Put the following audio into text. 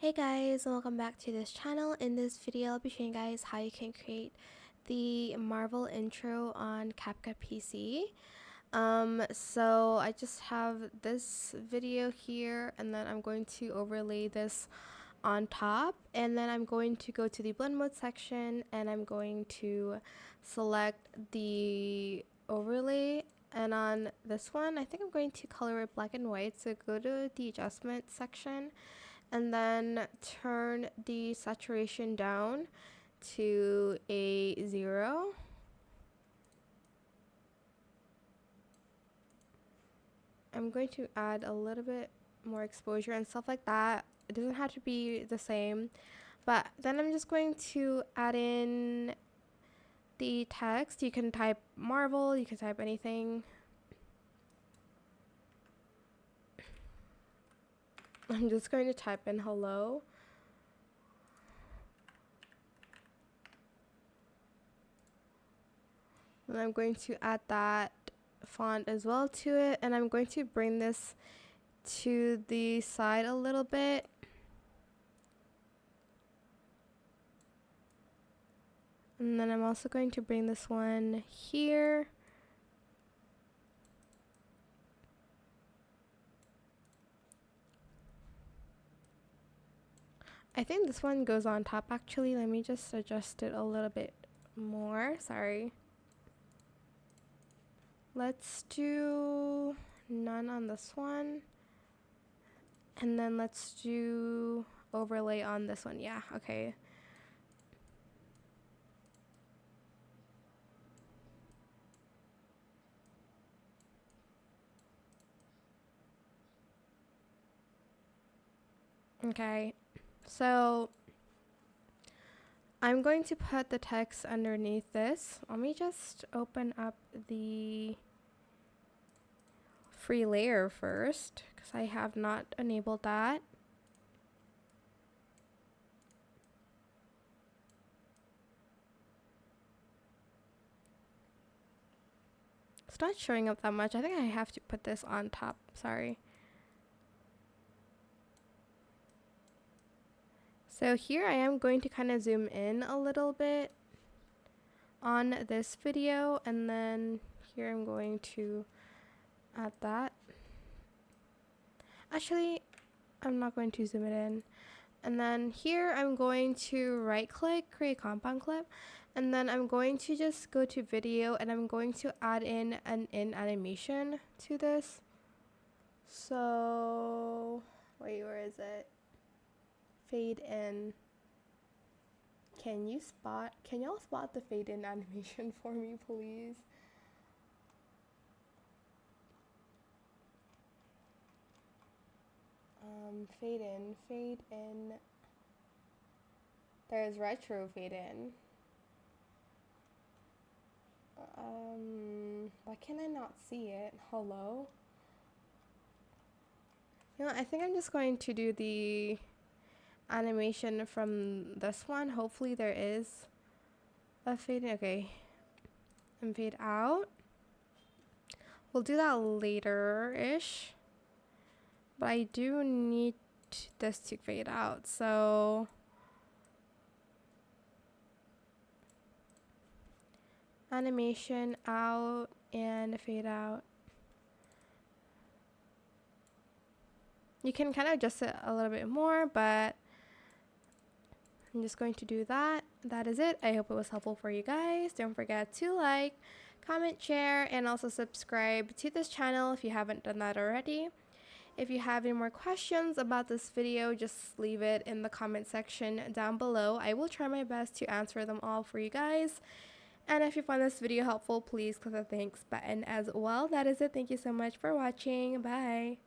Hey guys, welcome back to this channel. In this video, I'll be showing you guys how you can create the Marvel intro on CapCut PC. So I just have this video here, and then I'm going to overlay this on top, and then I'm going to go to the blend mode section, and I'm going to select the overlay. And on this one, I think I'm going to color it black and white. So go to the adjustment section and then turn the saturation down to a 0. I'm going to add a little bit more exposure and stuff like that. It doesn't have to be the same, but then I'm just going to add in the text. You can type Marvel, you can type anything. I'm just going to type in hello. And I'm going to add that font as well to it, and I'm going to bring this to the side a little bit. And then I'm also going to bring this one here. I think this one goes on top actually. Let me just adjust it a little bit more. Sorry. Let's do none on this one. And then let's do overlay on this one. Yeah, okay. Okay, so I'm going to put the text underneath this. Let me just open up the free layer first, because I have not enabled that. It's not showing up that much. I think I have to put this on top. Sorry. So here I am going to kind of zoom in a little bit on this video, and then here I'm going to add that. Actually, I'm not going to zoom it in. And then here I'm going to right click, create compound clip, and then I'm going to just go to video, and I'm going to add in an animation to this. So wait, where is it? Fade in. Can y'all spot the fade in animation for me, please? Fade in. There's retro fade in. Why can I not see it? Hello? You know, I think I'm just going to do the animation from this one. Hopefully there is a fade in. Okay. And fade out. We'll do that later-ish. But I do need this to fade out, so animation out and fade out. You can kind of adjust it a little bit more, but I'm just going to do that. That is it. I hope it was helpful for you guys. Don't forget to like, comment, share, and also subscribe to this channel if you haven't done that already. If you have any more questions about this video, just leave it in the comment section down below. I will try my best to answer them all for you guys. And if you found this video helpful, please click the thanks button as well. That is it. Thank you so much for watching. Bye.